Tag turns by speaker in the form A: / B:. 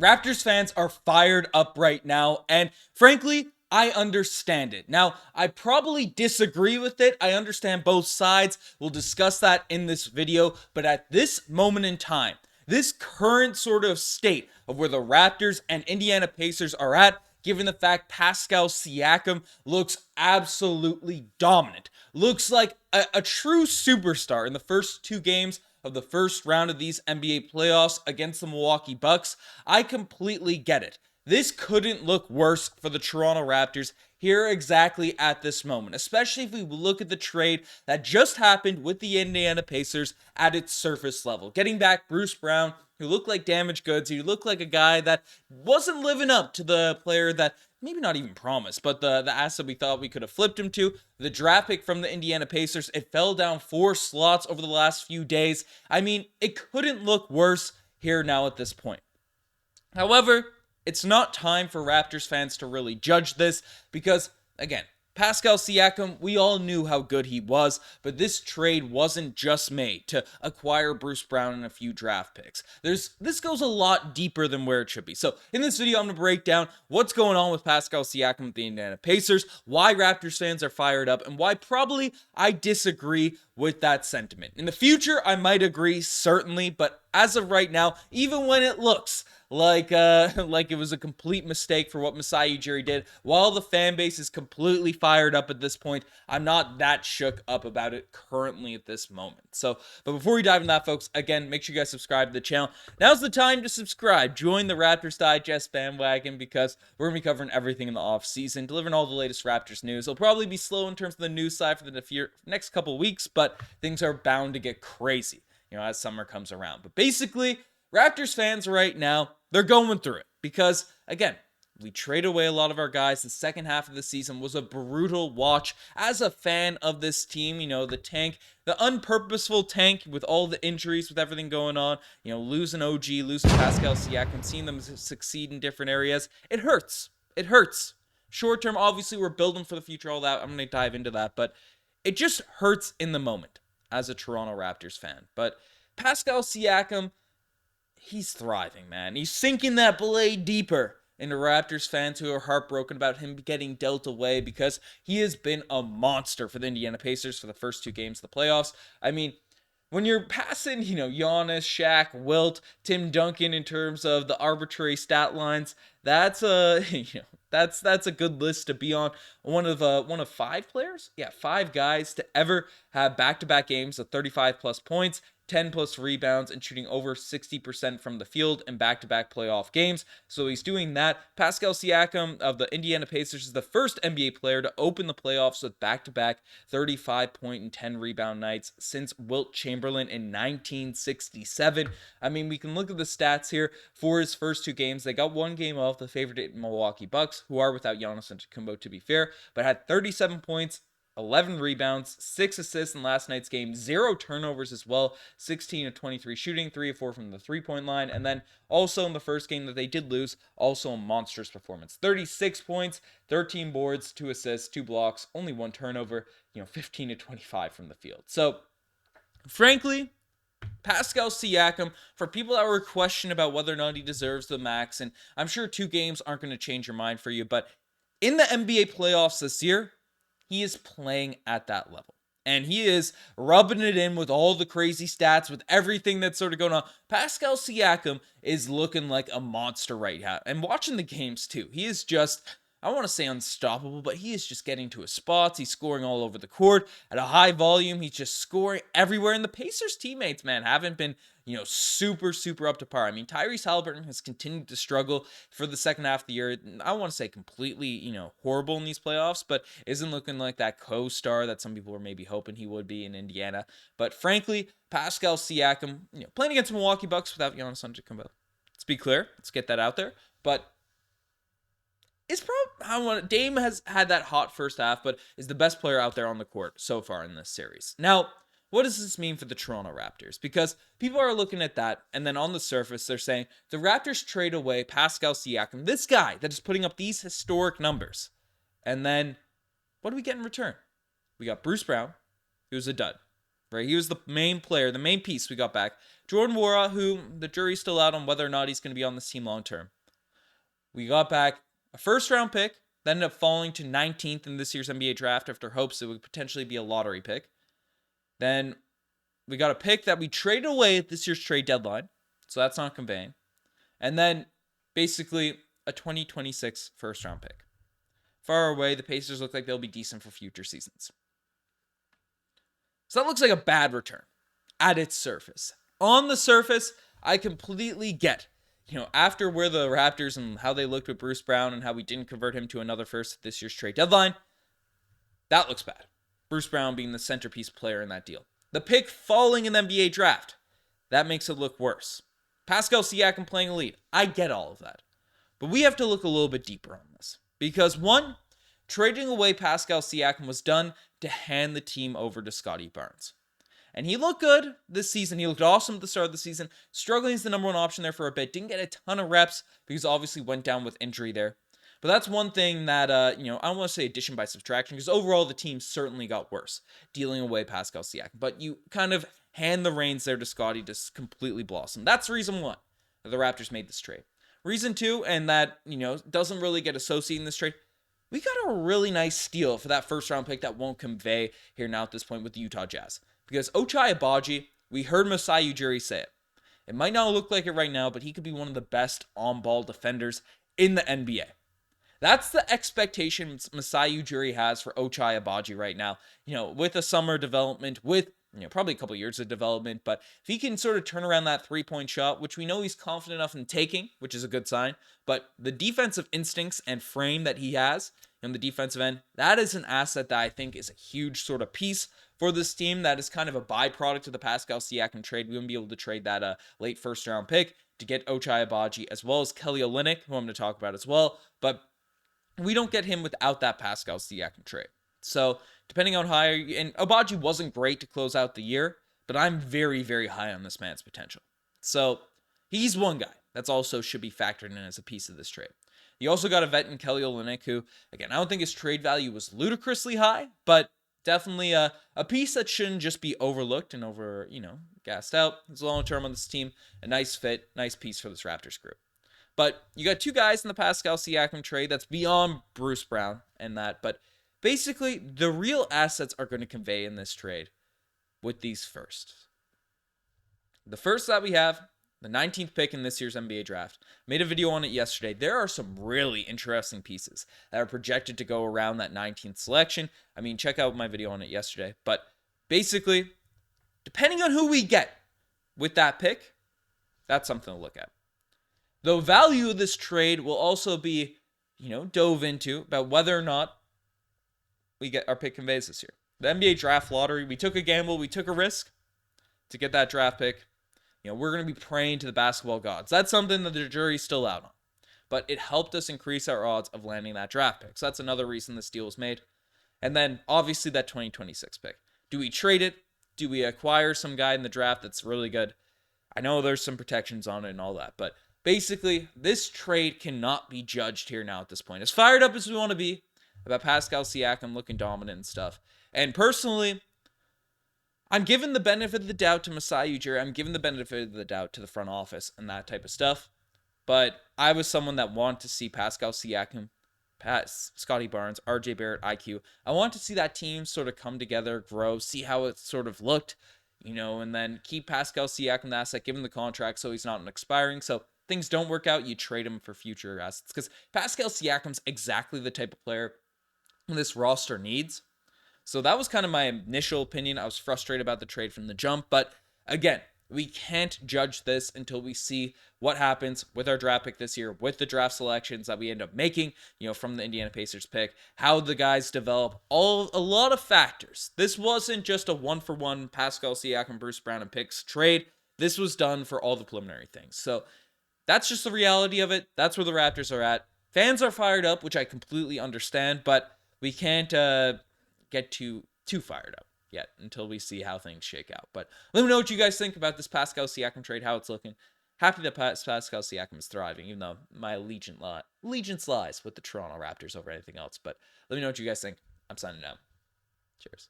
A: Raptors fans are fired up right now, and frankly, I understand it. Now, I probably disagree with it. I understand both sides. We'll discuss that in this video, but at this moment in time, this current sort of state of where the Raptors and Indiana Pacers are at, given the fact Pascal Siakam looks absolutely dominant, looks like a true superstar in the first two games of the first round of these NBA playoffs against the Milwaukee Bucks, I completely get it. This couldn't look worse for the Toronto Raptors here exactly at this moment, especially if we look at the trade that just happened with the Indiana Pacers at its surface level. Getting back Bruce Brown, who looked like damaged goods, who looked like a guy that wasn't living up to the player that maybe not even promised, but the asset we thought we could have flipped him to. The draft pick from the Indiana Pacers, it fell down 4 slots over the last few days. I mean, it couldn't look worse here now at this point. However, it's not time for Raptors fans to really judge this because, again, Pascal Siakam, we all knew how good he was, but this trade wasn't just made to acquire Bruce Brown and a few draft picks. This goes a lot deeper than where it should be. So in this video, I'm going to break down what's going on with Pascal Siakam with the Indiana Pacers, why Raptors fans are fired up, and why probably I disagree with that sentiment. In the future, I might agree, certainly, but as of right now, even when it looks like it was a complete mistake for what Masai Ujiri did, while the fan base is completely fired up at this point, I'm not that shook up about it currently at this moment. So, but before we dive into that, folks, again, make sure you guys subscribe to the channel. Now's the time to subscribe. Join the Raptors Digest bandwagon because we're going to be covering everything in the offseason, delivering all the latest Raptors news. It'll probably be slow in terms of the news side for the next couple weeks, but things are bound to get crazy, as summer comes around. But basically, Raptors fans right now, they're going through it because, again, we traded away a lot of our guys. The second half of the season was a brutal watch. As a fan of this team, the tank, the unpurposeful tank with all the injuries, with everything going on, losing OG, losing Pascal Siakam, seeing them succeed in different areas, it hurts. It hurts. Short term, obviously, we're building for the future, all that. I'm going to dive into that, but it just hurts in the moment as a Toronto Raptors fan. But Pascal Siakam, he's thriving, man. He's sinking that blade deeper into Raptors fans who are heartbroken about him getting dealt away because he has been a monster for the Indiana Pacers for the first two games of the playoffs. I mean, when you're passing, Giannis, Shaq, Wilt, Tim Duncan in terms of the arbitrary stat lines, that's a, that's a good list to be on. One of 5 players, 5 guys to ever have back-to-back games of 35 plus points, 10 plus rebounds, and shooting over 60% from the field in back-to-back playoff games. So he's doing that. Pascal Siakam of the Indiana Pacers is the first NBA player to open the playoffs with back-to-back 35-point and 10 rebound nights since Wilt Chamberlain in 1967. I mean, we can look at the stats here for his first two games. They got one game off the favorite Milwaukee Bucks, who are without Giannis Antetokounmpo to be fair, but had 37 points, 11 rebounds, 6 assists in last night's game, 0 turnovers as well, 16 of 23 shooting, 3 of 4 from the three-point line, and then also in the first game that they did lose, also a monstrous performance. 36 points, 13 boards, 2 assists, 2 blocks, only 1 turnover, 15 of 25 from the field. So, frankly, Pascal Siakam, for people that were questioning about whether or not he deserves the max, and I'm sure 2 games aren't going to change your mind for you, but in the NBA playoffs this year, he is playing at that level. And he is rubbing it in with all the crazy stats, with everything that's sort of going on. Pascal Siakam is looking like a monster right now. And watching the games too, he is just, I don't want to say unstoppable, but he is just getting to his spots. He's scoring all over the court at a high volume. He's just scoring everywhere. And the Pacers teammates, man, haven't been, super up to par. I mean, Tyrese Haliburton has continued to struggle for the second half of the year. I don't want to say completely, horrible in these playoffs, but isn't looking like that co-star that some people were maybe hoping he would be in Indiana. But frankly, Pascal Siakam, playing against the Milwaukee Bucks without Giannis Antetokounmpo. Let's be clear. Let's get that out there. But it's probably, Dame has had that hot first half, but is the best player out there on the court so far in this series. Now, what does this mean for the Toronto Raptors? Because people are looking at that, and then on the surface, they're saying the Raptors trade away Pascal Siakam, this guy that is putting up these historic numbers. And then, what do we get in return? We got Bruce Brown, who's a dud. right? He was the main player, the main piece we got back. Jordan Nwora, who the jury's still out on whether or not he's going to be on this team long term. We got back a first-round pick that ended up falling to 19th in this year's NBA draft after hopes it would potentially be a lottery pick. Then we got a pick that we traded away at this year's trade deadline, so that's not conveying. And then basically a 2026 first-round pick. Far away, the Pacers look like they'll be decent for future seasons. So that looks like a bad return at its surface. On the surface, I completely get, after where the Raptors and how they looked with Bruce Brown and how we didn't convert him to another first at this year's trade deadline, that looks bad. Bruce Brown being the centerpiece player in that deal. The pick falling in the NBA draft, that makes it look worse. Pascal Siakam playing elite, I get all of that. But we have to look a little bit deeper on this. Because one, trading away Pascal Siakam was done to hand the team over to Scottie Barnes. And he looked good this season. He looked awesome at the start of the season. Struggling as the number one option there for a bit. Didn't get a ton of reps because obviously went down with injury there. But that's one thing that, I don't want to say addition by subtraction because overall the team certainly got worse dealing away Pascal Siakam. But you kind of hand the reins there to Scottie to completely blossom. That's reason one that the Raptors made this trade. Reason two, and that, doesn't really get associated in this trade, we got a really nice steal for that first round pick that won't convey here now at this point with the Utah Jazz. Because Ochai Agbaji, we heard Masai Ujiri say it. It might not look like it right now, but he could be one of the best on-ball defenders in the NBA. That's the expectation Masai Ujiri has for Ochai Agbaji right now. With a summer development, with probably a couple years of development, but if he can sort of turn around that three-point shot, which we know he's confident enough in taking, which is a good sign, but the defensive instincts and frame that he has on the defensive end, that is an asset that I think is a huge sort of piece for this team that is kind of a byproduct of the Pascal Siakam trade. We wouldn't be able to trade that late first-round pick to get Ochai Agbaji as well as Kelly Olynyk, who I'm going to talk about as well, but we don't get him without that Pascal Siakam trade. So, depending on how, and Agbaji wasn't great to close out the year, but I'm very, very high on this man's potential. So, he's one guy that's also should be factored in as a piece of this trade. You also got a vet in Kelly Olynyk, who, again, I don't think his trade value was ludicrously high, but definitely a piece that shouldn't just be overlooked and gassed out. It's long term on this team, a nice fit, nice piece for this Raptors group. But you got two guys in the Pascal Siakam trade that's beyond Bruce Brown and that, but basically, the real assets are going to convey in this trade with these firsts. The first that we have, the 19th pick in this year's NBA draft. Made a video on it yesterday. There are some really interesting pieces that are projected to go around that 19th selection. I mean, check out my video on it yesterday. But basically, depending on who we get with that pick, that's something to look at. The value of this trade will also be, dove into about whether or not we get our pick conveys this year. The NBA draft lottery, we took a gamble, we took a risk to get that draft pick. We're going to be praying to the basketball gods. That's something that the jury's still out on. But it helped us increase our odds of landing that draft pick. So that's another reason this deal was made. And then, obviously, that 2026 pick. Do we trade it? Do we acquire some guy in the draft that's really good? I know there's some protections on it and all that. But basically, this trade cannot be judged here now at this point. As fired up as we want to be about Pascal Siakam looking dominant and stuff. And personally, I'm giving the benefit of the doubt to Masai Ujiri. I'm giving the benefit of the doubt to the front office and that type of stuff. But I was someone that wanted to see Pascal Siakam, Scottie Barnes, RJ Barrett, IQ. I want to see that team sort of come together, grow, see how it sort of looked, and then keep Pascal Siakam the asset, give him the contract so he's not expiring. So things don't work out, you trade him for future assets. Because Pascal Siakam's exactly the type of player this roster needs. So that was kind of my initial opinion. I was frustrated about the trade from the jump. But again, we can't judge this until we see what happens with our draft pick this year, with the draft selections that we end up making, from the Indiana Pacers pick, how the guys develop, a lot of factors. This wasn't just a one-for-one Pascal Siakam, Bruce Brown, and picks trade. This was done for all the preliminary things. So that's just the reality of it. That's where the Raptors are at. Fans are fired up, which I completely understand, but we can't get too fired up yet until we see how things shake out. But let me know what you guys think about this Pascal Siakam trade, how it's looking. Happy that Pascal Siakam is thriving, even though my allegiance lies with the Toronto Raptors over anything else. But let me know what you guys think. I'm signing out. Cheers.